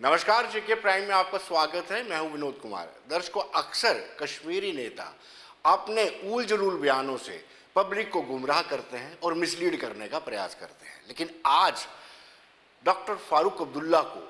नमस्कार, जेके प्राइम में आपका स्वागत है। मैं हूं विनोद कुमार। दर्शकों, अक्सर कश्मीरी नेता अपने ऊल जलूल बयानों से पब्लिक को गुमराह करते हैं और मिसलीड करने का प्रयास करते हैं, लेकिन आज डॉक्टर फारूक अब्दुल्ला को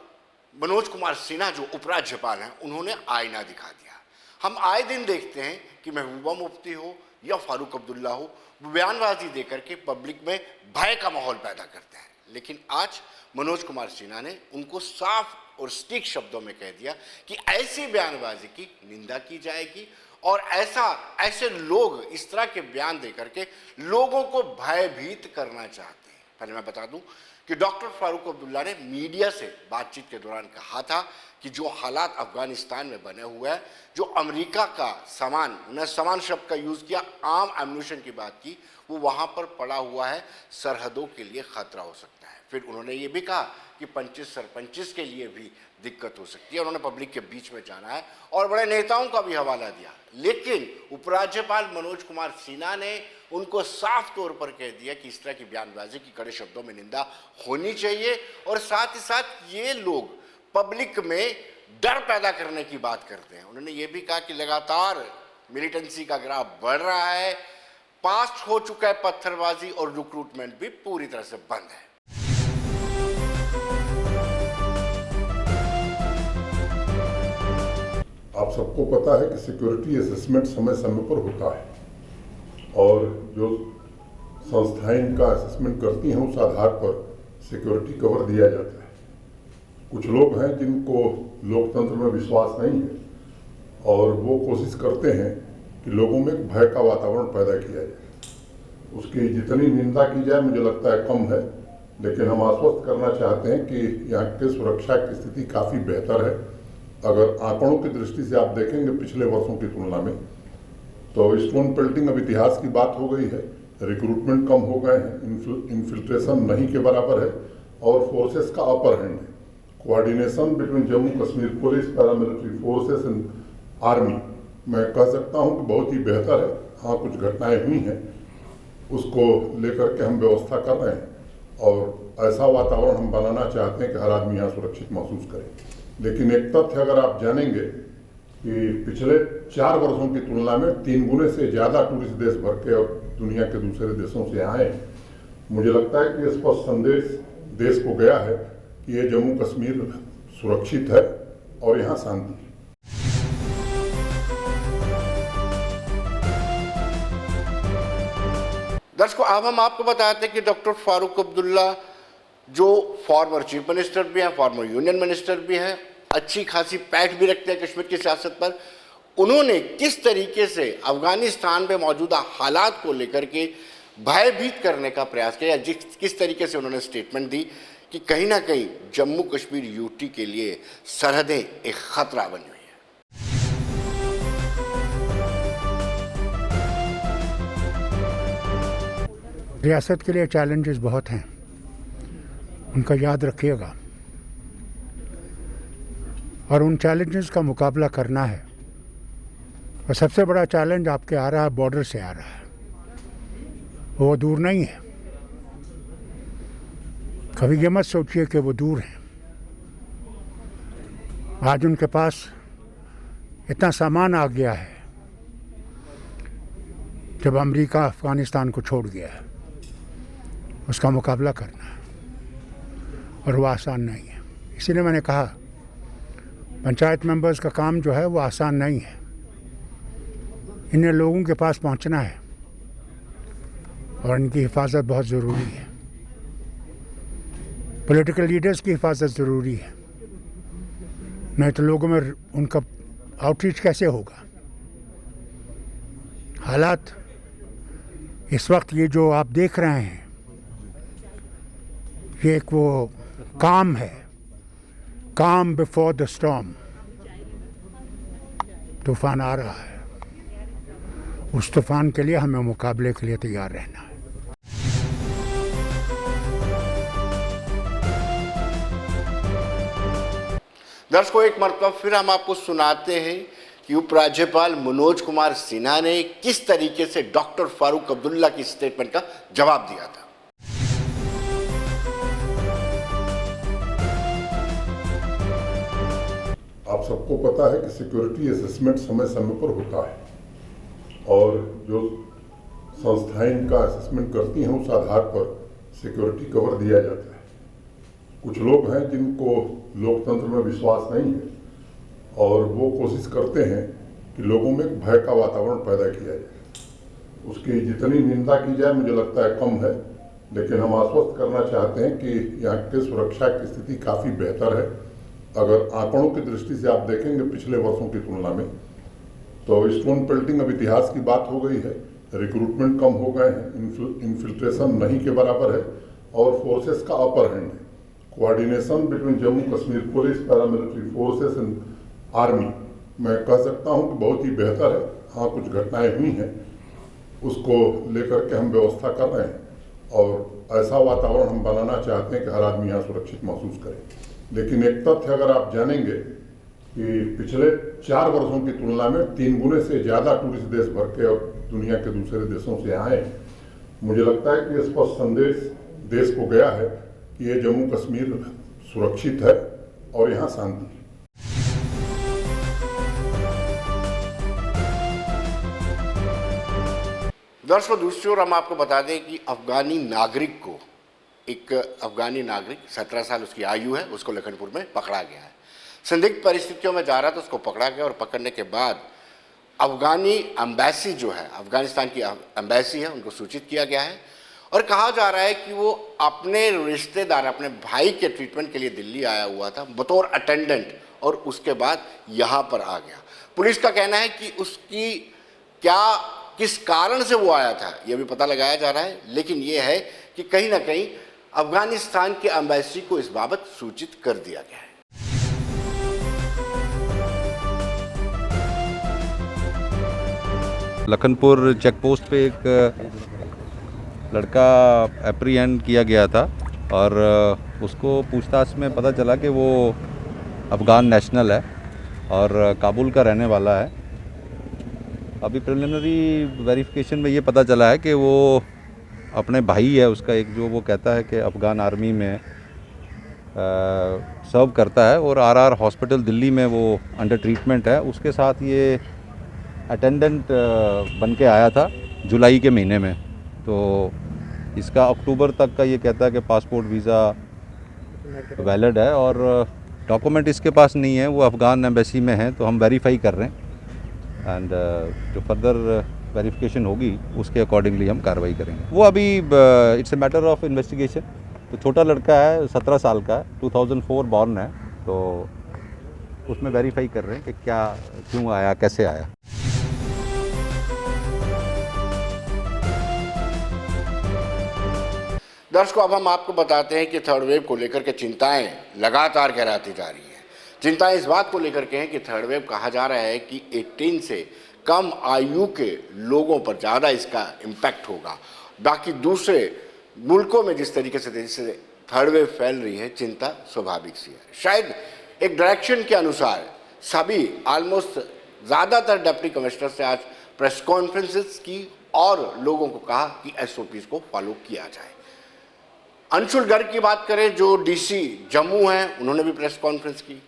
मनोज कुमार सिन्हा जो उपराज्यपाल हैं उन्होंने आईना दिखा दिया। हम आए दिन देखते हैं कि महबूबा मुफ्ती हो या फारूक अब्दुल्ला हो, बयानबाजी देकर के पब्लिक में भय का माहौल पैदा करते हैं, लेकिन आज मनोज कुमार सिन्हा ने उनको साफ और स्टिक शब्दों में कह दिया कि ऐसी बयानबाजी की निंदा की जाएगी और ऐसे लोग इस तरह के बयान दे करके लोगों को भयभीत करना चाहते हैं। पहले मैं बता दूं कि डॉक्टर फारूक अब्दुल्ला ने मीडिया से बातचीत के दौरान कहा था कि जो हालात अफगानिस्तान में बने हुए हैं, जो अमेरिका का सामान, उन्हें सामान शब्द का यूज़ किया, आम एम्यूनिशन की बात की, वो वहाँ पर पड़ा हुआ है, सरहदों के लिए खतरा हो सकता है। फिर उन्होंने ये भी कहा कि पंचिस सरपंचिस के लिए भी दिक्कत हो सकती है, उन्होंने पब्लिक के बीच में जाना है और बड़े नेताओं का भी हवाला दिया। लेकिन उपराज्यपाल मनोज कुमार सिन्हा ने उनको साफ तौर पर कह दिया कि इस तरह की बयानबाजी की कड़े शब्दों में निंदा होनी चाहिए और साथ ही साथ ये लोग पब्लिक में डर पैदा करने की बात करते हैं। उन्होंने ये भी कहा कि लगातार मिलिटेंसी का ग्राफ बढ़ रहा है, पास्ट हो चुका है पत्थरबाजी और रिक्रूटमेंट भी पूरी तरह से बंद है। आप सबको पता है कि सिक्योरिटी असेसमेंट समय समय पर होता है और जो संस्थाएं इनका असेसमेंट करती हैं उस आधार पर सिक्योरिटी कवर दिया जाता है। कुछ लोग हैं जिनको लोकतंत्र में विश्वास नहीं है और वो कोशिश करते हैं कि लोगों में एक भय का वातावरण पैदा किया जाए। उसकी जितनी निंदा की जाए मुझे लगता है कम है, लेकिन हम आश्वस्त करना चाहते हैं कि यहाँ की सुरक्षा की स्थिति काफ़ी बेहतर है। अगर आंकड़ों की दृष्टि से आप देखेंगे पिछले वर्षों की तुलना में, तो स्टोन पेल्टिंग अब इतिहास की बात हो गई है, रिक्रूटमेंट कम हो गए हैं, इन्फिल्ट्रेशन नहीं के बराबर है और फोर्सेस का अपर हैंड है। Coordination between Jammu Kashmir police, paramilitary forces and army मैं कह सकता हूँ कि बहुत ही बेहतर है। हाँ, कुछ घटनाएं हुई हैं, उसको लेकर के हम व्यवस्था कर रहे हैं और ऐसा वातावरण हम बनाना चाहते हैं कि हर आदमी यहाँ सुरक्षित महसूस करे। लेकिन एक तथ्य अगर आप जानेंगे कि पिछले 4 वर्षों की तुलना में 3 गुने से ज़्यादा टूरिस्ट देश भर के और दुनिया के दूसरे देशों से आए, मुझे लगता है कि स्पष्ट संदेश देश को गया है कि ये जम्मू कश्मीर सुरक्षित है और यहाँ शांति है। दर्शकों, अब हम आपको बताते हैं कि डॉक्टर फारूक अब्दुल्ला जो फॉर्मर चीफ मिनिस्टर भी हैं, फॉर्मर यूनियन मिनिस्टर भी हैं, अच्छी खासी पैठ भी रखते हैं कश्मीर की सियासत पर, उन्होंने किस तरीके से अफगानिस्तान में मौजूदा हालात को लेकर के भयभीत करने का प्रयास किया, किस तरीके से उन्होंने स्टेटमेंट दी कि कहीं ना कहीं जम्मू कश्मीर यूटी के लिए सरहदें एक खतरा बनी हुई है। रियासत के लिए चैलेंजेस बहुत हैं, उनका याद रखिएगा और उन चैलेंजेस का मुकाबला करना है। और सबसे बड़ा चैलेंज आपके आ रहा है, बॉर्डर से आ रहा है, वो दूर नहीं है। कभी ये मत सोचिए कि वो दूर है। आज उनके पास इतना सामान आ गया है जब अमेरिका अफगानिस्तान को छोड़ गया है, उसका मुकाबला करना है और वो आसान नहीं है। इसीलिए मैंने कहा पंचायत मेंबर्स का काम जो है वो आसान नहीं है। इन्हें लोगों के पास पहुंचना है और इनकी हिफाजत बहुत ज़रूरी है। पॉलिटिकल लीडर्स की हिफाजत ज़रूरी है, नहीं तो लोगों में उनका आउटरीच कैसे होगा। हालात इस वक्त ये जो आप देख रहे हैं, ये एक वो काम है, काम बिफोर द स्टॉर्म। तूफान आ रहा है, उस तूफान के लिए हमें मुकाबले के लिए तैयार रहना है। दर्शकों, एक मरतबा फिर हम आपको सुनाते हैं कि उपराज्यपाल मनोज कुमार सिन्हा ने किस तरीके से डॉक्टर फारूक अब्दुल्ला की स्टेटमेंट का जवाब दिया था। आप सबको पता है कि सिक्योरिटी असेसमेंट समय समय पर होता है और जो संस्थाएं इनका असेसमेंट करती हैं उस आधार पर सिक्योरिटी कवर दिया जाता है। कुछ लोग हैं जिनको लोकतंत्र में विश्वास नहीं है और वो कोशिश करते हैं कि लोगों में एक भय का वातावरण पैदा किया जाए। उसकी जितनी निंदा की जाए मुझे लगता है कम है, लेकिन हम आश्वस्त करना चाहते हैं कि यहाँ के सुरक्षा की स्थिति काफ़ी बेहतर है। अगर आंकड़ों की दृष्टि से आप देखेंगे पिछले वर्षों की तुलना में, तो स्टोन पेल्टिंग अब इतिहास की बात हो गई है, रिक्रूटमेंट कम हो गए हैं, इन्फिल्ट्रेशन नहीं के बराबर है और फोर्सेस का अपर हैंड है। Coordination between Jammu Kashmir police, paramilitary forces and army मैं कह सकता हूँ कि बहुत ही बेहतर है। हाँ, कुछ घटनाएं हुई हैं, उसको लेकर के हम व्यवस्था कर रहे हैं और ऐसा वातावरण हम बनाना चाहते हैं कि हर आदमी यहाँ सुरक्षित महसूस करे। लेकिन एक तथ्य अगर आप जानेंगे कि पिछले 4 वर्षों की तुलना में 3 गुने से ज़्यादा टूरिस्ट देश भर के और दुनिया के दूसरे देशों से आए, मुझे लगता है कि स्पष्ट संदेश देश को गया है कि ये जम्मू कश्मीर सुरक्षित है और यहाँ शांति है। दर्शकों, दूसरी ओर हम आपको बता दें कि अफगानी नागरिक को, एक अफगानी नागरिक 17 साल उसकी आयु है, उसको लखनपुर में पकड़ा गया है। संदिग्ध परिस्थितियों में जा रहा था, उसको पकड़ा गया और पकड़ने के बाद अफगानी एम्बेसी जो है, अफगानिस्तान की एम्बेसी है, उनको सूचित किया गया है और कहा जा रहा है कि वो अपने रिश्तेदार, अपने भाई के ट्रीटमेंट के लिए दिल्ली आया हुआ था बतौर अटेंडेंट और उसके बाद यहाँ पर आ गया। पुलिस का कहना है कि उसकी किस कारण से वो आया था ये भी पता लगाया जा रहा है, लेकिन ये है कि कहीं ना कहीं अफगानिस्तान के एम्बेसी को इस बाबत सूचित कर दिया गया है। लखनपुर चेक पोस्ट पे एक लड़का एप्रीहेंड किया गया था और उसको पूछताछ में पता चला कि वो अफ़गान नेशनल है और काबुल का रहने वाला है। अभी प्रिलिमिनरी वेरिफिकेशन में ये पता चला है कि वो अपने भाई है उसका एक, जो वो कहता है कि अफ़गान आर्मी में सर्व करता है और आरआर हॉस्पिटल दिल्ली में वो अंडर ट्रीटमेंट है। उसके साथ ये अटेंडेंट बन के आया था जुलाई के महीने में, तो इसका अक्टूबर तक का ये कहता है कि पासपोर्ट वीज़ा वैलिड है और डॉक्यूमेंट इसके पास नहीं है, वो अफ़गान एम्बेसी में है। तो हम वेरीफाई कर रहे हैं एंड जो फर्दर वेरिफिकेशन होगी उसके अकॉर्डिंगली हम कार्रवाई करेंगे। वो अभी it's a matter of investigation. तो छोटा लड़का है, 17 साल का है, 2004 बॉर्न है, तो उसमें वेरीफाई कर रहे हैं कि क्या, क्यों आया, कैसे आया। दर्शकों, अब हम आपको बताते हैं कि थर्ड वेव को लेकर के चिंताएं लगातार गहराती जा रही हैं। चिंताएं इस बात को लेकर के हैं कि थर्ड वेव कहा जा रहा है कि 18 से कम आयु के लोगों पर ज़्यादा इसका इम्पैक्ट होगा। बाकी दूसरे मुल्कों में जिस तरीके से थर्ड वेव फैल रही है, चिंता स्वाभाविक सी है। शायद एक डायरेक्शन के अनुसार सभी ऑलमोस्ट ज़्यादातर डिप्टी कमिश्नर से आज प्रेस कॉन्फ्रेंसेस की और लोगों को कहा कि SOPs को फॉलो किया जाए। अंशुल गर्ग की बात करें, जो DC जम्मू हैं, उन्होंने भी प्रेस कॉन्फ्रेंस की।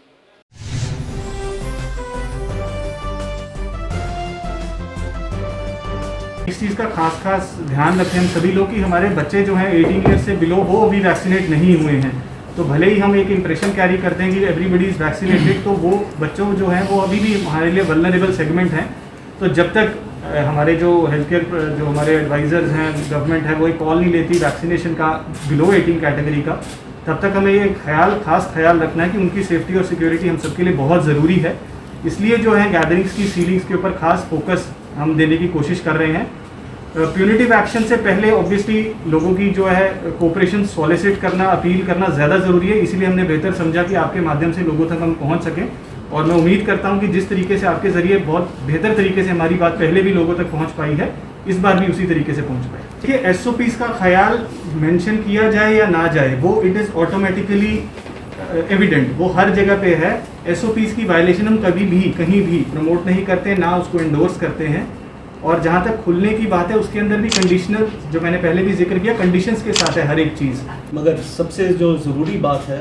इस चीज़ का खास ध्यान रखें हम सभी लोग कि हमारे बच्चे जो हैं 18 ईयर से बिलो वो अभी वैक्सीनेट नहीं हुए हैं। तो भले ही हम एक इंप्रेशन कैरी करते हैं कि एवरीबडी इज़ वैक्सीनेटेड, तो वो बच्चों जो हैं वो अभी भी हमारे लिए वल्नरेबल सेगमेंट हैं। तो जब तक हमारे जो हेल्थ केयर जो हमारे एडवाइज़र्स हैं, गवर्नमेंट है, वो एक कॉल नहीं लेती वैक्सीनेशन का बिलो 18 कैटेगरी का, तब तक हमें ये खास ख्याल रखना है कि उनकी सेफ्टी और सिक्योरिटी हम सबके लिए बहुत ज़रूरी है। इसलिए जो है गैदरिंग्स की सीलिंग्स के ऊपर खास फोकस हम देने की कोशिश कर रहे हैं। प्यूनिटिव एक्शन से पहले ऑब्वियसली लोगों की जो है कोऑपरेशन सॉलिसिट करना, अपील करना ज़्यादा ज़रूरी है। इसीलिए हमने बेहतर समझा कि आपके माध्यम से लोगों तक हम पहुंच सकें और मैं उम्मीद करता हूं कि जिस तरीके से आपके ज़रिए बहुत बेहतर तरीके से हमारी बात पहले भी लोगों तक पहुंच पाई है, इस बार भी उसी तरीके से पहुंच पाए। देखिए, SOPs का ख्याल मेंशन किया जाए या ना जाए, वो इट इज़ ऑटोमेटिकली एविडेंट, वो हर जगह पे है। SOPs की वायलेशन हम कभी भी कहीं भी प्रमोट नहीं करते, ना उसको एंडोर्स करते हैं। और जहाँ तक खुलने की बात है, उसके अंदर भी कंडीशनल, जो मैंने पहले भी जिक्र किया, कंडीशंस के साथ है हर एक चीज़। मगर सबसे जो ज़रूरी बात है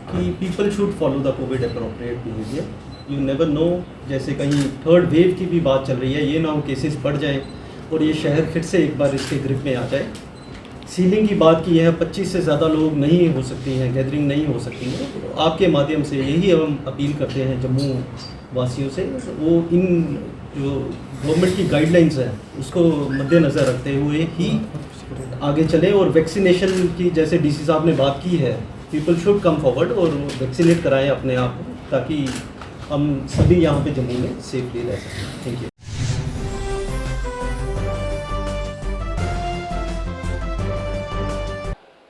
कि people should follow the Covid appropriate behaviour. You never know, जैसे कहीं थर्ड वेव की भी बात चल रही है, ये ना हो केसेस बढ़ जाए और ये शहर फिर से एक बार इसके ग्रिप में आ जाए। सीलिंग की बात की है, 25 से ज़्यादा लोग नहीं हो सकती हैं, गैदरिंग नहीं हो सकती है। तो आपके माध्यम से यही हम अपील करते हैं जम्मू वासियों से, वो इन जो गवर्नमेंट की गाइडलाइंस हैं उसको मद्देनज़र रखते हुए ही आगे चलें। और वैक्सीनेशन की जैसे डीसी साहब ने बात की है, पीपल शुड कम फॉरवर्ड और वैक्सीनेट कराएं अपने आप को, ताकि हम सभी यहाँ पे जम्मू में सेफली रह सकें। Thank you.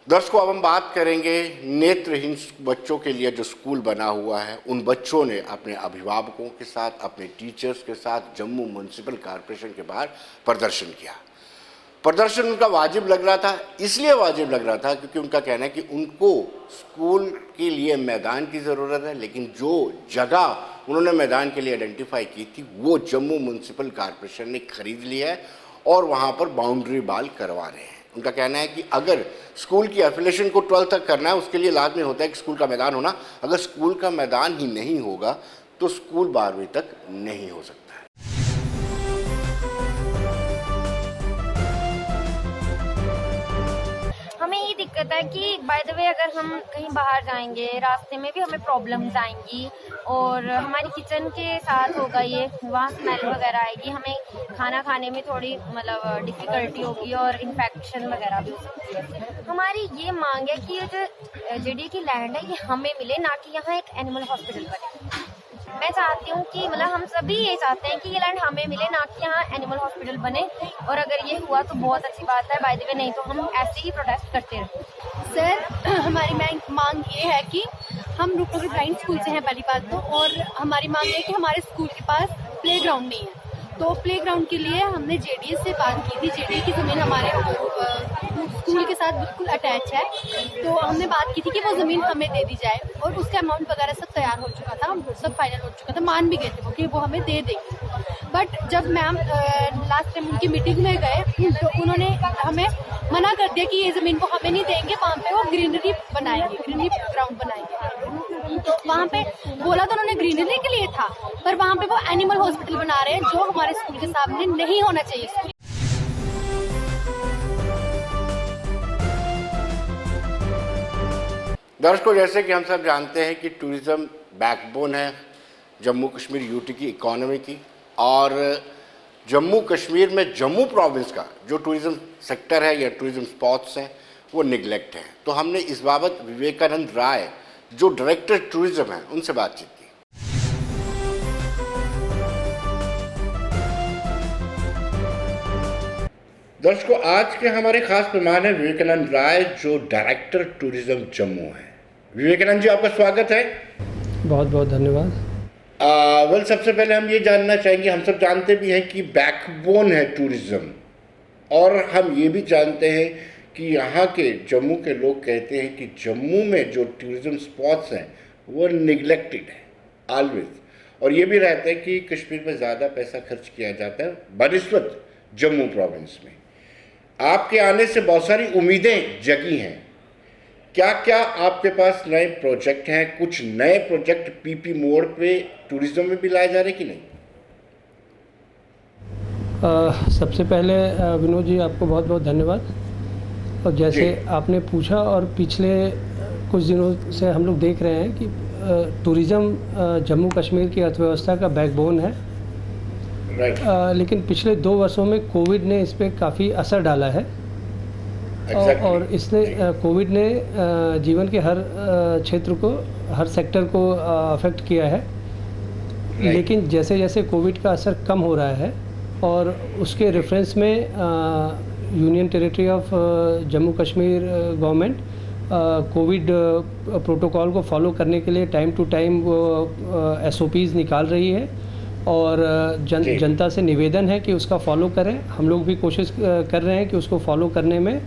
दर्शकों, अब हम बात करेंगे नेत्रहीन बच्चों के लिए जो स्कूल बना हुआ है। उन बच्चों ने अपने अभिभावकों के साथ, अपने टीचर्स के साथ जम्मू म्यूनसिपल कॉरपोरेशन के बाहर प्रदर्शन किया। प्रदर्शन उनका वाजिब लग रहा था, इसलिए वाजिब लग रहा था क्योंकि उनका कहना है कि उनको स्कूल के लिए मैदान की ज़रूरत है, लेकिन जो जगह उन्होंने मैदान के लिए आइडेंटिफाई की थी वो जम्मू म्यूनसिपल कॉरपोरेशन ने खरीद लिया है और वहाँ पर बाउंड्री बाल करवा रहे हैं। उनका कहना है कि अगर स्कूल की एफिलिएशन को 12 तक करना है, उसके लिए लाजमी होता है कि स्कूल का मैदान होना। अगर स्कूल का मैदान ही नहीं होगा तो स्कूल 12वीं तक नहीं हो सकता है। हमें ये दिक्कत है कि बाय द वे अगर हम कहीं बाहर जाएंगे रास्ते में भी हमें प्रॉब्लम्स आएंगी और हमारी किचन के साथ होगा ये, वहाँ स्मेल वगैरह आएगी, हमें खाना खाने में थोड़ी मतलब डिफ़िकल्टी होगी और इन्फेक्शन वगैरह भी हो सकती है। हमारी ये मांग है कि ये जो जेडी की लैंड है ये हमें मिले, ना कि यहाँ एक एनिमल हॉस्पिटल बने। मैं चाहती हूँ कि मतलब हम सभी ये चाहते हैं कि ये लैंड हमें मिले, ना कि यहाँ एनिमल हॉस्पिटल बने। और अगर ये हुआ तो बहुत अच्छी बात है, बाय द वे नहीं तो हम ऐसे ही प्रोटेस्ट करते रहें। सर, हमारी मांग ये है कि हम रूपनगर ब्लाइंड स्कूल से हैं पहली बात तो, और हमारी मांग है कि हमारे स्कूल के पास प्लेग्राउंड नहीं है। तो प्लेग्राउंड के लिए हमने जेडीएस से बात की थी। जेडीए की ज़मीन हमारे स्कूल के साथ बिल्कुल अटैच है, तो हमने बात की थी कि वो ज़मीन हमें दे दी जाए और उसका अमाउंट वगैरह सब तैयार हो चुका था, सब फाइनल हो चुका था, मान भी गए थे वो कि वो हमें दे देंगे। बट जब मैम लास्ट टाइम उनकी मीटिंग में गए तो उन्होंने हमें मना कर दिया कि ये ज़मीन वो हमें नहीं देंगे, वहाँ पे वो ग्रीनरी बनाएंगे, ग्रीनरी ग्राउंड बनाएंगे। तो वहाँ पे बोला तो उन्होंने ग्रीनरी के लिए था, पर वहाँ पे वो एनिमल हॉस्पिटल बना रहे हैं जो हमारे स्कूल के सामने नहीं होना चाहिए। दर्शकों, जैसे कि हम सब जानते हैं कि टूरिज़्म बैकबोन है जम्मू कश्मीर यूटी की इकोनॉमी की, और जम्मू कश्मीर में जम्मू प्रोविंस का जो टूरिज़्म सेक्टर है या टूरिज़्म स्पॉट्स हैं वो निगलेक्ट है। तो हमने इस बाबत विवेकानंद राय जो डायरेक्टर टूरिज़्म हैं उनसे बातचीत की। दर्शकों, आज के हमारे खास मेहमान हैं विवेकानंद राय जो डायरेक्टर टूरिज़्म जम्मू हैं। विवेकानंद जी, आपका स्वागत है। बहुत बहुत धन्यवाद। वेल, सबसे पहले हम ये जानना चाहेंगे, हम सब जानते भी हैं कि बैकबोन है टूरिज़्म, और हम ये भी जानते हैं कि यहाँ के जम्मू के लोग कहते हैं कि जम्मू में जो टूरिज़्म स्पॉट्स हैं वो निगलेक्टेड है ऑलवेज, और ये भी रहता है कि कश्मीर में ज़्यादा पैसा खर्च किया जाता है बनिस्बत जम्मू प्रोविंस में। आपके आने से बहुत सारी उम्मीदें जगी हैं। क्या क्या आपके पास नए प्रोजेक्ट हैं? कुछ नए प्रोजेक्ट पीपी मोड पे टूरिज्म में भी लाए जा रहे कि नहीं? सबसे पहले विनोद जी, आपको बहुत बहुत धन्यवाद। और जैसे आपने पूछा, और पिछले कुछ दिनों से हम लोग देख रहे हैं कि टूरिज़्म जम्मू कश्मीर की अर्थव्यवस्था का बैकबोन है। लेकिन पिछले 2 वर्षों में कोविड ने इस पर काफ़ी असर डाला है। और इसने कोविड ने जीवन के हर क्षेत्र को, हर सेक्टर को अफेक्ट किया है। लेकिन जैसे जैसे कोविड का असर कम हो रहा है और उसके रेफरेंस में union territory of Jammu Kashmir government Covid protocol को फॉलो करने के लिए टाइम टू टाइम SOPs निकाल रही है, और जनता से निवेदन है कि उसका फॉलो करें। हम लोग भी कोशिश कर रहे हैं कि उसको फॉलो करने में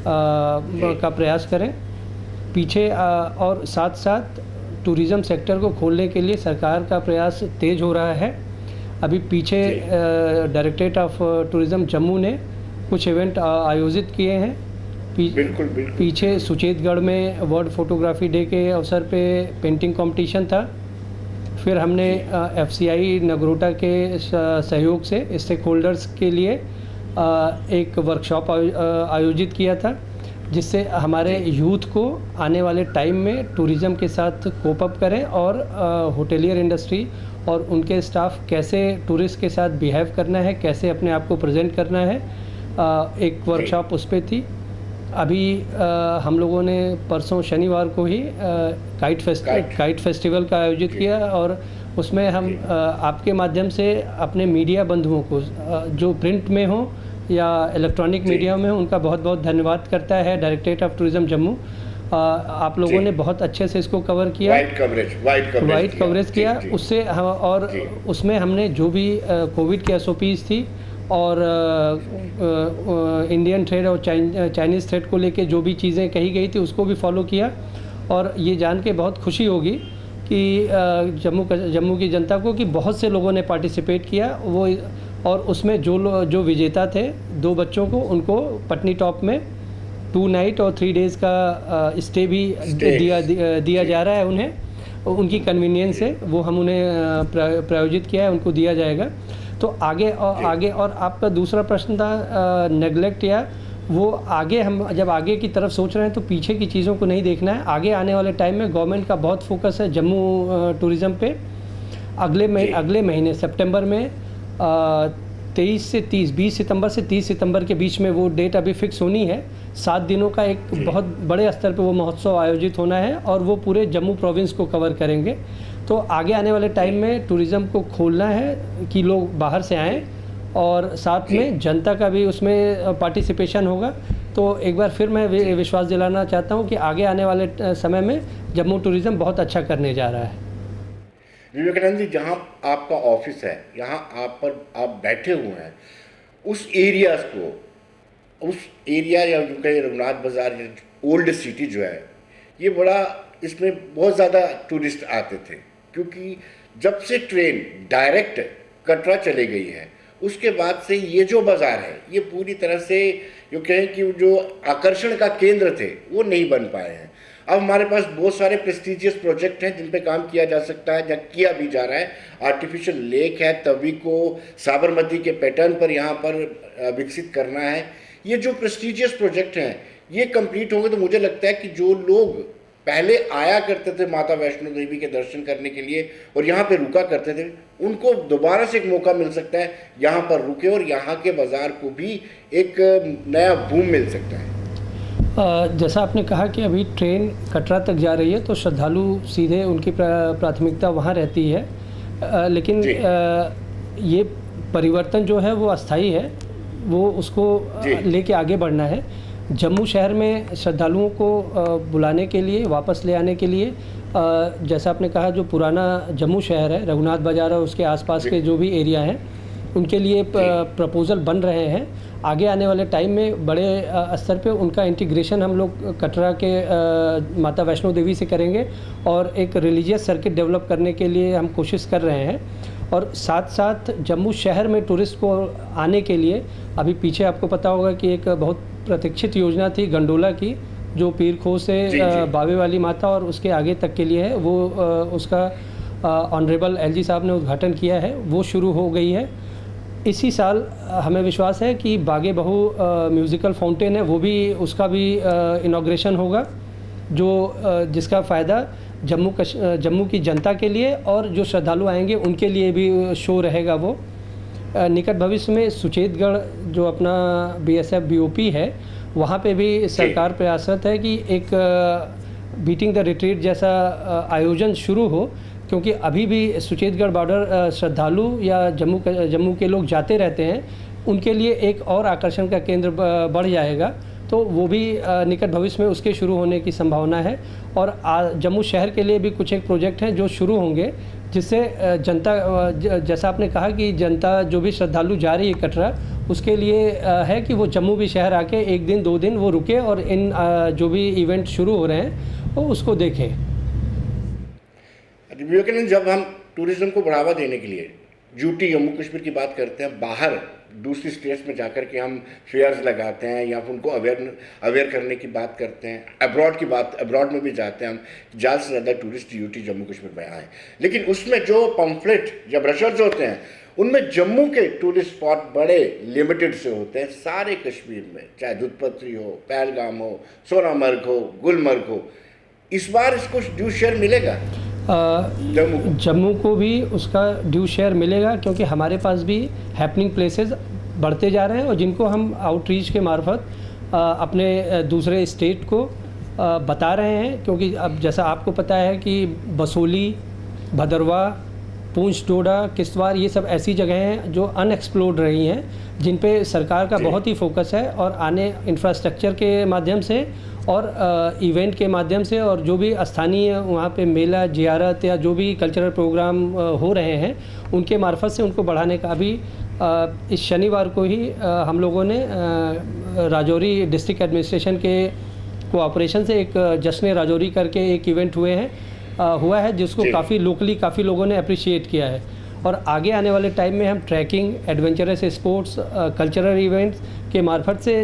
का प्रयास करें पीछे। और साथ साथ टूरिज़्म सेक्टर को खोलने के लिए सरकार का प्रयास तेज़ हो रहा है। अभी पीछे डायरेक्टरेट ऑफ टूरिज़्म जम्मू ने कुछ इवेंट आयोजित किए हैं, बिल्कुल बिल्कुल। पीछे सुचेतगढ़ में वर्ल्ड फोटोग्राफी डे के अवसर पे पेंटिंग कंपटीशन था। फिर हमने FCI नगरोटा के सहयोग से स्टेक होल्डर्स के लिए एक वर्कशॉप आयोजित किया था, जिससे हमारे यूथ को आने वाले टाइम में टूरिज़्म के साथ कोप अप करें और होटेलियर इंडस्ट्री और उनके स्टाफ कैसे टूरिस्ट के साथ बिहेव करना है, कैसे अपने आप को प्रेजेंट करना है। एक वर्कशॉप उस पर थी। अभी हम लोगों ने परसों शनिवार को ही काइट फेस्टिवल का आयोजित किया और उसमें हम आपके माध्यम से अपने मीडिया बंधुओं को जो प्रिंट में हो या इलेक्ट्रॉनिक मीडिया में हो, उनका बहुत बहुत धन्यवाद करता है डायरेक्टरेट ऑफ टूरिज्म जम्मू। आप लोगों ने बहुत अच्छे से इसको कवर किया, वाइड कवरेज किया उससे हम, और उसमें हमने जो भी कोविड की SOPs थी और इंडियन थ्रेड और चाइनीज़ थ्रेड को लेके जो भी चीज़ें कही गई थी उसको भी फॉलो किया। और ये जान के बहुत खुशी होगी कि जम्मू की जनता को कि बहुत से लोगों ने पार्टिसिपेट किया वो, और उसमें जो विजेता थे 2 बच्चों को, उनको पटनी टॉप में 2 नाइट और 3 डेज़ का स्टे भी दिया जा रहा है उन्हें, उनकी कन्वीनियंस से वो हम उन्हें प्रायोजित किया है, उनको दिया जाएगा। तो आगे और आपका दूसरा प्रश्न था नेगलेक्ट या वो आगे, हम जब आगे की तरफ सोच रहे हैं तो पीछे की चीज़ों को नहीं देखना है। आगे आने वाले टाइम में गवर्नमेंट का बहुत फोकस है जम्मू टूरिज़्म पे। अगले महीने सितंबर में 23 से 20 सितंबर से 30 सितंबर के बीच में वो डेट अभी फिक्स होनी है। 7 दिनों का एक बहुत बड़े स्तर पे वो महोत्सव आयोजित होना है और वो पूरे जम्मू प्रोविंस को कवर करेंगे। तो आगे आने वाले टाइम में टूरिज़्म को खोलना है कि लोग बाहर से आएँ और साथ में जनता का भी उसमें पार्टिसिपेशन होगा। तो एक बार फिर मैं विश्वास दिलाना चाहता हूँ कि आगे आने वाले समय में जम्मू टूरिज़्म बहुत अच्छा करने जा रहा है। विवेकानंद जी, जहाँ आपका ऑफिस है, यहाँ आप बैठे हुए हैं, उस एरियाज़ को, उस एरिया या जो कहें रघुनाथ बाज़ार ओल्ड सिटी जो है, ये बड़ा, इसमें बहुत ज़्यादा टूरिस्ट आते थे, क्योंकि जब से ट्रेन डायरेक्ट कटरा चली गई है उसके बाद से ये जो बाज़ार है ये पूरी तरह से जो कहें कि जो आकर्षण का केंद्र थे वो नहीं बन पाए हैं। अब हमारे पास बहुत सारे प्रेस्टिजियस प्रोजेक्ट हैं जिन पे काम किया जा सकता है, जहाँ किया भी जा रहा है। आर्टिफिशियल लेक है, तवी को साबरमती के पैटर्न पर यहाँ पर विकसित करना है। ये जो प्रेस्टिजियस प्रोजेक्ट हैं ये कंप्लीट होंगे तो मुझे लगता है कि जो लोग पहले आया करते थे माता वैष्णो देवी के दर्शन करने के लिए और यहाँ पे रुका करते थे, उनको दोबारा से एक मौका मिल सकता है यहाँ पर रुके और यहाँ के बाज़ार को भी एक नया बूम मिल सकता है। जैसा आपने कहा कि अभी ट्रेन कटरा तक जा रही है तो श्रद्धालु सीधे उनकी प्राथमिकता वहाँ रहती है, लेकिन ये परिवर्तन जो है वो अस्थाई है, वो उसको लेके आगे बढ़ना है। जम्मू शहर में श्रद्धालुओं को बुलाने के लिए, वापस ले आने के लिए, जैसा आपने कहा जो पुराना जम्मू शहर है, रघुनाथ बाज़ार और उसके आसपास के जो भी एरिया हैं उनके लिए प्रपोज़ल बन रहे हैं। आगे आने वाले टाइम में बड़े स्तर पे उनका इंटीग्रेशन हम लोग कटरा के माता वैष्णो देवी से करेंगे और एक रिलीजियस सर्किट डेवलप करने के लिए हम कोशिश कर रहे हैं। और साथ साथ जम्मू शहर में टूरिस्ट को आने के लिए अभी पीछे आपको पता होगा कि एक बहुत प्रतीक्षित योजना थी गंडोला की, जो पीर खो से बावे वाली माता और उसके आगे तक के लिए है, वो उसका ऑनरेबल LG साहब ने उद्घाटन किया है, वो शुरू हो गई है। इसी साल हमें विश्वास है कि बागे बहू म्यूज़िकल फाउंटेन है, वो भी, उसका भी इनॉग्रेशन होगा, जो जिसका फ़ायदा जम्मू की जनता के लिए और जो श्रद्धालु आएंगे उनके लिए भी शो रहेगा। वो निकट भविष्य में सुचेतगढ़ जो अपना BSF BOP है वहाँ पे भी सरकार प्रयासरत है कि एक बीटिंग द रिट्रीट जैसा आयोजन शुरू हो, क्योंकि अभी भी सुचेतगढ़ बॉर्डर श्रद्धालु या जम्मू के लोग जाते रहते हैं, उनके लिए एक और आकर्षण का केंद्र बढ़ जाएगा। तो वो भी निकट भविष्य में उसके शुरू होने की संभावना है। और जम्मू शहर के लिए भी कुछ एक प्रोजेक्ट हैं जो शुरू होंगे, जिससे जनता, जैसा आपने कहा कि जनता जो भी श्रद्धालु जा रही है कटरा, उसके लिए है कि वो जम्मू भी शहर आके 1 दिन 2 दिन वो रुके और इन जो भी इवेंट शुरू हो रहे हैं वो उसको देखें। विवेकानंद, जब हम टूरिज्म को बढ़ावा देने के लिए यूटी जम्मू कश्मीर की बात करते हैं, बाहर दूसरी स्टेट्स में जाकर के हम फेयर्स लगाते हैं या फिर उनको अवेयर करने की बात करते हैं, अब्रॉड में भी जाते हैं हम, ज़्यादा से ज़्यादा टूरिस्ट यूटी जम्मू कश्मीर में आए। लेकिन उसमें जो पम्फलेट या ब्रशर्स होते हैं उनमें जम्मू के टूरिस्ट स्पॉट बड़े लिमिटेड से होते हैं सारे कश्मीर में, चाहे दुधपत्री हो, पहलगाम हो, सोनामर्ग हो, गुलमर्ग हो। इस बार इसको ड्यू शेयर मिलेगा जम्मू को भी उसका ड्यू शेयर मिलेगा, क्योंकि हमारे पास भी हैपनिंग प्लेसेस बढ़ते जा रहे हैं और जिनको हम आउटरीच के मार्फत अपने दूसरे स्टेट को बता रहे हैं। क्योंकि अब जैसा आपको पता है कि बसोली, भदरवा, पूंछ, डोडा, किश्तवाड़, ये सब ऐसी जगह हैं जो अनएक्सप्लोर्ड रही हैं, जिन पे सरकार का बहुत ही फोकस है और आने इंफ्रास्ट्रक्चर के माध्यम से और इवेंट के माध्यम से और जो भी स्थानीय वहाँ पे मेला, जियारत या जो भी कल्चरल प्रोग्राम हो रहे हैं उनके मार्फत से उनको बढ़ाने का भी इस शनिवार को ही हम लोगों ने राजौरी डिस्ट्रिक्ट एडमिनिस्ट्रेशन के कोऑपरेशन से एक जश्न राजौरी करके एक इवेंट हुआ है जिसको काफ़ी लोकली काफ़ी लोगों ने अप्रिशिएट किया है। और आगे आने वाले टाइम में हम trekking, adventurous sports, cultural events के मार्फत से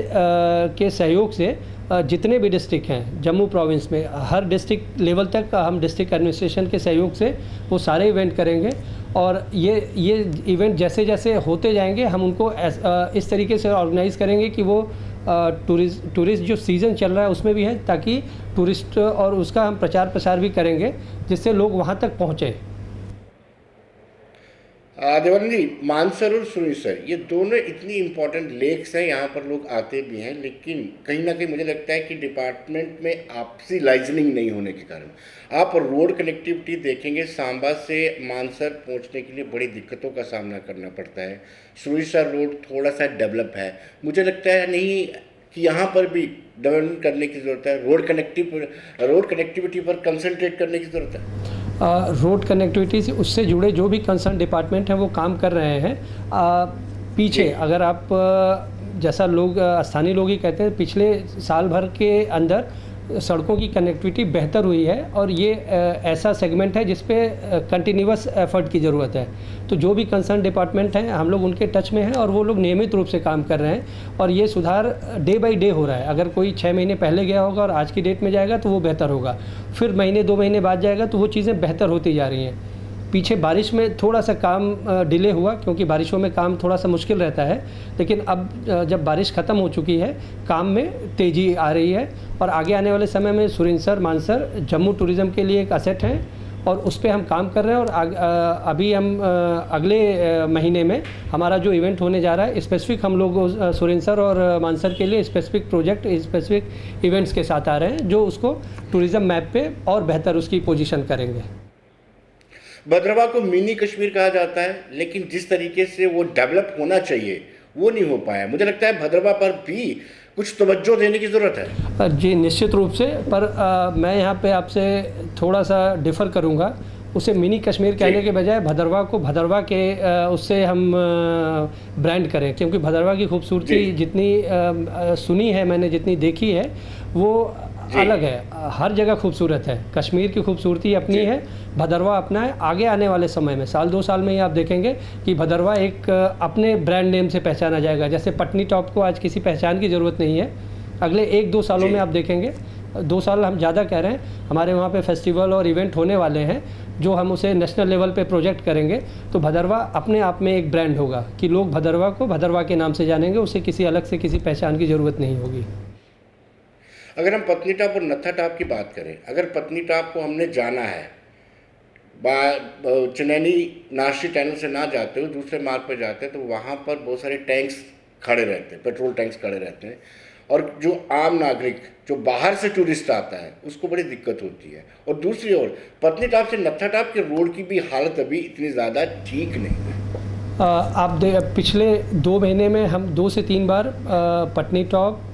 के सहयोग से जितने भी डिस्ट्रिक्ट हैं जम्मू प्रोविंस में, हर डिस्ट्रिक्ट लेवल तक हम डिस्ट्रिक्ट एडमिनिस्ट्रेशन के सहयोग से वो सारे इवेंट करेंगे। और ये इवेंट जैसे जैसे होते जाएंगे हम उनको इस तरीके से ऑर्गेनाइज़ करेंगे कि वो टूरिस्ट जो सीज़न चल रहा है उसमें भी है, ताकि टूरिस्ट और उसका हम प्रचार प्रसार भी करेंगे जिससे लोग वहाँ तक पहुँचें। देवानंद जी, मानसर और सुरिसर ये दोनों इतनी इम्पोर्टेंट लेक्स हैं, यहाँ पर लोग आते भी हैं, लेकिन कहीं ना कहीं मुझे लगता है कि डिपार्टमेंट में आपसी लाइजनिंग नहीं होने के कारण आप रोड कनेक्टिविटी देखेंगे, सांबा से मानसर पहुँचने के लिए बड़ी दिक्कतों का सामना करना पड़ता है। सुरिसर रोड थोड़ा सा डेवलप है, मुझे लगता है नहीं कि यहाँ पर भी डेवलपमेंट करने की ज़रूरत है, रोड कनेक्टिविटी पर कंसंट्रेट करने की ज़रूरत है। रोड कनेक्टिविटी से उससे जुड़े जो भी कंसर्न डिपार्टमेंट हैं वो काम कर रहे हैं। पीछे अगर आप जैसा लोग स्थानीय लोग ही कहते हैं, पिछले साल भर के अंदर सड़कों की कनेक्टिविटी बेहतर हुई है और ये ऐसा सेगमेंट है जिस पे कंटिन्यूअस एफर्ट की ज़रूरत है। तो जो भी कंसर्न डिपार्टमेंट हैं हम लोग उनके टच में हैं और वो लोग नियमित रूप से काम कर रहे हैं और ये सुधार डे बाय डे हो रहा है। अगर कोई 6 महीने पहले गया होगा और आज की डेट में जाएगा तो वो बेहतर होगा, फिर महीने 2 महीने बाद जाएगा तो वो चीज़ें बेहतर होती जा रही हैं। पीछे बारिश में थोड़ा सा काम डिले हुआ क्योंकि बारिशों में काम थोड़ा सा मुश्किल रहता है, लेकिन अब जब बारिश ख़त्म हो चुकी है काम में तेज़ी आ रही है और आगे आने वाले समय में सुरिसर, मानसर जम्मू टूरिज़्म के लिए एक असेट हैं और उस पर हम काम कर रहे हैं। और अभी हम अगले महीने में हमारा जो इवेंट होने जा रहा है स्पेसिफिक हम लोग सुरिसर और मानसर के लिए स्पेसिफिक प्रोजेक्ट, स्पेसिफिक इवेंट्स के साथ आ रहे हैं जो उसको टूरिज़्म मैप पे और बेहतर उसकी पोजीशन करेंगे। भद्रवा को मिनी कश्मीर कहा जाता है, लेकिन जिस तरीके से वो डेवलप होना चाहिए वो नहीं हो पाया। मुझे लगता है भद्रवा पर भी कुछ तवज्जो देने की ज़रूरत है। जी निश्चित रूप से, पर मैं यहाँ पे आपसे थोड़ा सा डिफ़र करूँगा। उसे मिनी कश्मीर कहने के बजाय भद्रवा को भद्रवा के उससे हम ब्रांड करें, क्योंकि भद्रवा की खूबसूरती जितनी सुनी है मैंने, जितनी देखी है वो अलग है। हर जगह खूबसूरत है, कश्मीर की खूबसूरती अपनी है, भद्रवा अपना है। आगे आने वाले समय में 1-2 साल में ही आप देखेंगे कि भद्रवा एक अपने ब्रांड नेम से पहचाना जाएगा। जैसे पटनी टॉप को आज किसी पहचान की ज़रूरत नहीं है, अगले 1-2 सालों में आप देखेंगे, 2 साल हम ज़्यादा कह रहे हैं, हमारे वहाँ पे फेस्टिवल और इवेंट होने वाले हैं जो हम उसे नेशनल लेवल पे प्रोजेक्ट करेंगे तो भद्रवा अपने आप में एक ब्रांड होगा कि लोग भद्रवा को भद्रवा के नाम से जानेंगे, उसे किसी अलग से किसी पहचान की ज़रूरत नहीं होगी। अगर हम पत्नीटॉप और नत्थाटॉप की बात करें, अगर पत्नीटॉप को हमने जाना है, चनैनी नासिक टनल से ना जाते हुए दूसरे मार्ग पर जाते हैं तो वहाँ पर बहुत सारे टैंक्स खड़े रहते हैं, पेट्रोल टैंक्स खड़े रहते हैं और जो आम नागरिक जो बाहर से टूरिस्ट आता है उसको बड़ी दिक्कत होती है। और दूसरी ओर पत्नीटॉप से नत्थाटॉप के रोड की भी हालत अभी इतनी ज़्यादा ठीक नहीं है। आप पिछले 2 महीने में हम 2 से 3 बार पत्नीटॉप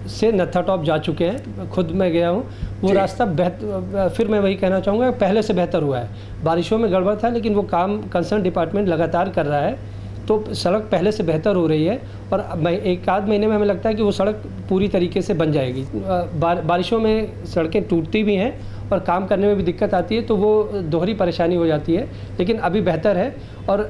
से नत्थाटॉप जा चुके हैं, खुद मैं गया हूँ। वो रास्ता फिर मैं वही कहना चाहूँगा पहले से बेहतर हुआ है। बारिशों में गड़बड़ था लेकिन वो काम कंसर्न डिपार्टमेंट लगातार कर रहा है तो सड़क पहले से बेहतर हो रही है और एक आध महीने में हमें लगता है कि वो सड़क पूरी तरीके से बन जाएगी। बारिशों में सड़कें टूटती भी हैं और काम करने में भी दिक्कत आती है, तो वो दोहरी परेशानी हो जाती है, लेकिन अभी बेहतर है। और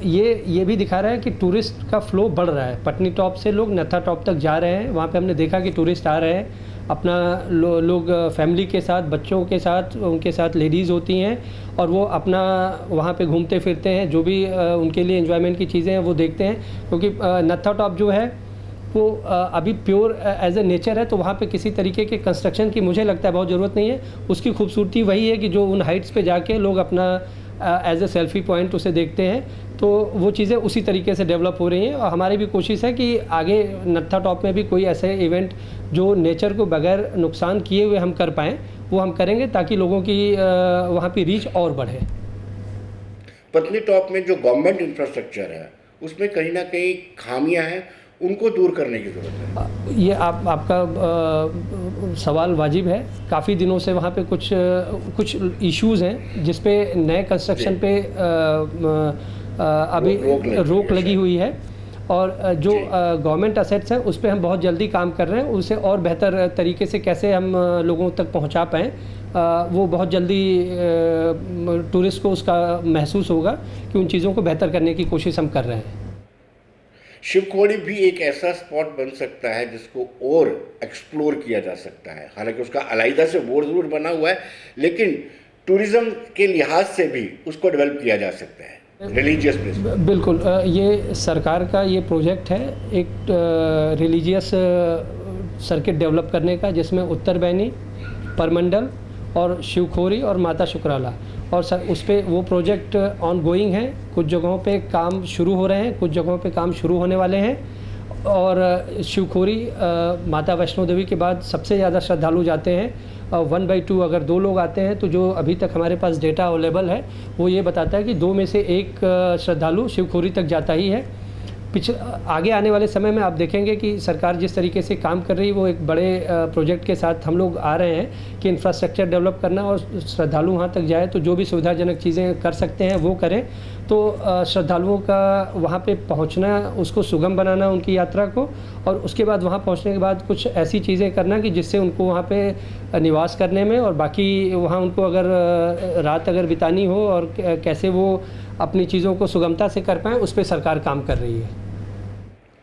ये भी दिखा रहा है कि टूरिस्ट का फ्लो बढ़ रहा है। पटनी टॉप से लोग नत्था टॉप तक जा रहे हैं, वहाँ पे हमने देखा कि टूरिस्ट आ रहे हैं अपना लोग फैमिली के साथ, बच्चों के साथ, उनके साथ लेडीज़ होती हैं और वो अपना वहाँ पे घूमते फिरते हैं, जो भी उनके लिए एंजॉयमेंट की चीज़ें हैं वो देखते हैं। क्योंकि नत्था टॉप जो है वो अभी प्योर एज ए नेचर है, तो वहाँ पे किसी तरीके के कंस्ट्रक्शन की मुझे लगता है बहुत ज़रूरत नहीं है। उसकी खूबसूरती वही है कि जो उन हाइट्स पे जाके लोग अपना एज ए सेल्फी पॉइंट उसे देखते हैं, तो वो चीज़ें उसी तरीके से डेवलप हो रही हैं। और हमारी भी कोशिश है कि आगे नत्था टॉप में भी कोई ऐसे इवेंट जो नेचर को बगैर नुकसान किए हुए हम कर पाएँ, वो हम करेंगे ताकि लोगों की वहाँ पे रीच और बढ़े। पतनी टॉप में जो गवर्नमेंट इंफ्रास्ट्रक्चर है उसमें कहीं ना कहीं खामियां हैं, उनको दूर करने की ज़रूरत है। ये आपका सवाल वाजिब है। काफ़ी दिनों से वहाँ पे कुछ इश्यूज़ हैं जिस पे नए कंस्ट्रक्शन पे अभी रोक लगी हुई है, और जो गवर्नमेंट असेट्स हैं उस पे हम बहुत जल्दी काम कर रहे हैं। उसे और बेहतर तरीके से कैसे हम लोगों तक पहुँचा पाएँ, वो बहुत जल्दी टूरिस्ट को उसका महसूस होगा कि उन चीज़ों को बेहतर करने की कोशिश हम कर रहे हैं। शिवखोड़ी भी एक ऐसा स्पॉट बन सकता है जिसको और एक्सप्लोर किया जा सकता है। हालांकि उसका अलग से बोर्ड जरूर बना हुआ है, लेकिन टूरिज्म के लिहाज से भी उसको डेवलप किया जा सकता है रिलीजियस प्लेस। बिल्कुल, ये सरकार का ये प्रोजेक्ट है एक रिलीजियस सर्किट डेवलप करने का, जिसमें उत्तर बैनी, परमंडल और शिवखोरी और माता शुक्राला, और उस पर वो प्रोजेक्ट ऑन गोइंग है। कुछ जगहों पे काम शुरू हो रहे हैं, कुछ जगहों पे काम शुरू होने वाले हैं। और शिवखोरी माता वैष्णो देवी के बाद सबसे ज़्यादा श्रद्धालु जाते हैं। 1/2 अगर 2 लोग आते हैं, तो जो अभी तक हमारे पास डेटा अवेलेबल है वो ये बताता है कि 2 में से 1 श्रद्धालु शिवखोरी तक जाता ही है। आगे आने वाले समय में आप देखेंगे कि सरकार जिस तरीके से काम कर रही है, वो एक बड़े प्रोजेक्ट के साथ हम लोग आ रहे हैं कि इंफ्रास्ट्रक्चर डेवलप करना और श्रद्धालु वहाँ तक जाए, तो जो भी सुविधाजनक चीज़ें कर सकते हैं वो करें। तो श्रद्धालुओं का वहाँ पे पहुँचना, उसको सुगम बनाना उनकी यात्रा को, और उसके बाद वहाँ पहुँचने के बाद कुछ ऐसी चीज़ें करना कि जिससे उनको वहाँ पे निवास करने में और बाकी वहाँ उनको अगर रात अगर बितानी हो और कैसे वो अपनी चीज़ों को सुगमता से कर पाएँ, उस पर सरकार काम कर रही है।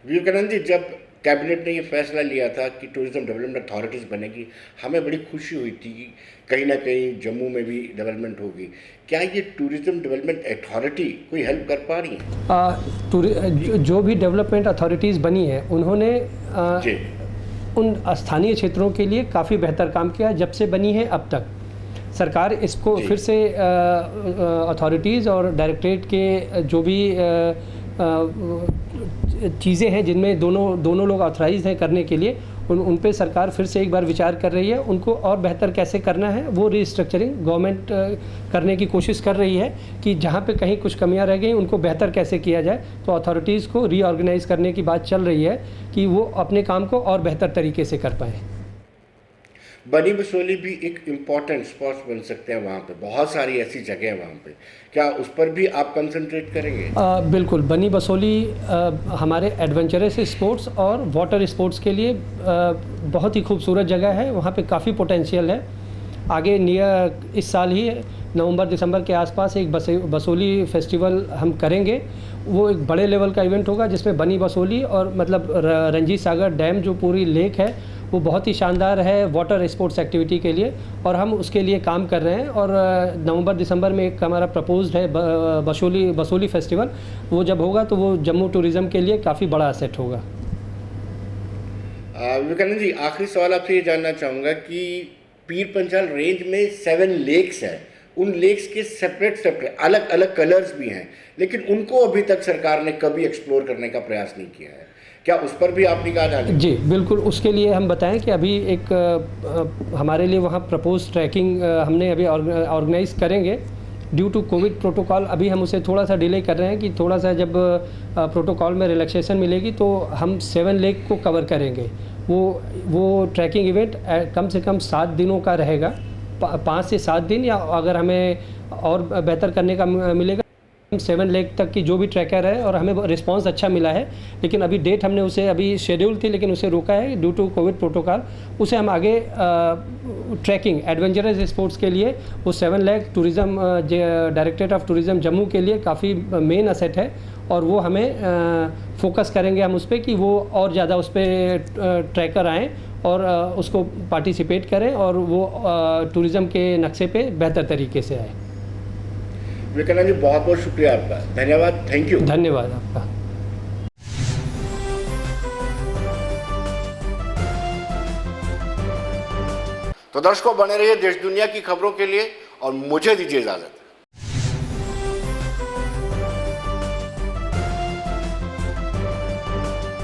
विवेकानंद जी, जब कैबिनेट ने ये फैसला लिया था कि टूरिज्म डेवलपमेंट अथॉरिटीज़ बनेगी, हमें बड़ी खुशी हुई थी कि कहीं ना कहीं जम्मू में भी डेवलपमेंट होगी। क्या ये टूरिज्म डेवलपमेंट अथॉरिटी कोई हेल्प कर पा रही है? जो भी डेवलपमेंट अथॉरिटीज़ बनी है, उन्होंने उन स्थानीय क्षेत्रों के लिए काफ़ी बेहतर काम किया जब से बनी है अब तक। सरकार इसको फिर से अथॉरिटीज़ और डायरेक्टरेट के जो भी चीज़ें हैं जिनमें दोनों लोग ऑथराइज हैं करने के लिए, उन पे सरकार फिर से एक बार विचार कर रही है। उनको और बेहतर कैसे करना है वो रीस्ट्रक्चरिंग गवर्नमेंट करने की कोशिश कर रही है कि जहाँ पे कहीं कुछ कमियां रह गई उनको बेहतर कैसे किया जाए। तो अथॉरिटीज़ को रीऑर्गेनाइज करने की बात चल रही है कि वो अपने काम को और बेहतर तरीके से कर पाएँ। बनी बसोली भी एक इम्पॉर्टेंट स्पॉट बन सकते हैं, वहाँ पे बहुत सारी ऐसी जगह हैं वहाँ पे, क्या उस पर भी आप कंसंट्रेट करेंगे? बिल्कुल, बनी बसोली हमारे एडवेंचरस स्पोर्ट्स और वाटर स्पोर्ट्स के लिए बहुत ही खूबसूरत जगह है। वहाँ पे काफ़ी पोटेंशियल है। आगे इस साल ही नवंबर-दिसंबर के आसपास एक बसोली फेस्टिवल हम करेंगे। वो एक बड़े लेवल का इवेंट होगा जिसमें बनी बसोली और मतलब रंजीत सागर डैम जो पूरी लेक है वो बहुत ही शानदार है वाटर स्पोर्ट्स एक्टिविटी के लिए, और हम उसके लिए काम कर रहे हैं। और नवंबर-दिसंबर में एक हमारा प्रपोज्ड है बसोली फेस्टिवल। वो जब होगा तो वो जम्मू टूरिज़्म के लिए काफ़ी बड़ा एसेट होगा। विवेकानंद जी, आखिरी सवाल आपसे ये जानना चाहूँगा कि पीर पंचाल रेंज में 7 लेक्स हैं, उन लेक्स के सेपरेट अलग अलग कलर्स भी हैं, लेकिन उनको अभी तक सरकार ने कभी एक्सप्लोर करने का प्रयास नहीं किया है। क्या उस पर भी आप निगाह डालें? जी बिल्कुल, उसके लिए हम बताएं कि अभी एक हमारे लिए वहाँ प्रपोज ट्रैकिंग हमने अभी ऑर्गेनाइज करेंगे। ड्यू टू कोविड प्रोटोकॉल अभी हम उसे थोड़ा सा डिले कर रहे हैं कि थोड़ा सा जब प्रोटोकॉल में रिलैक्सेशन मिलेगी तो हम 7 लेक को कवर करेंगे। वो ट्रैकिंग इवेंट कम से कम 7 दिनों का रहेगा, 5 से 7 दिन, या अगर हमें और बेहतर करने का मिलेगा 7 लेग तक की जो भी ट्रैकर है और हमें रिस्पांस अच्छा मिला है, लेकिन अभी डेट हमने उसे अभी शेड्यूल थी लेकिन उसे रोका है ड्यू टू कोविड प्रोटोकॉल। उसे हम आगे ट्रैकिंग एडवेंचरस स्पोर्ट्स के लिए वो 7 leg tourism directorate of tourism Jammu के लिए काफ़ी मेन असेट है और वो हमें फोकस करेंगे हम उस पर कि वो और ज़्यादा उस पर ट्रैकर आएँ और उसको पार्टिसिपेट करें और वो टूरिज़्म के नक्शे पे बेहतर तरीके से आए। विवेकानंद जी, बहुत बहुत शुक्रिया आपका, धन्यवाद, थैंक यू। धन्यवाद आपका। तो दर्शकों, बने रहिए देश दुनिया की खबरों के लिए और मुझे दीजिए इजाजत।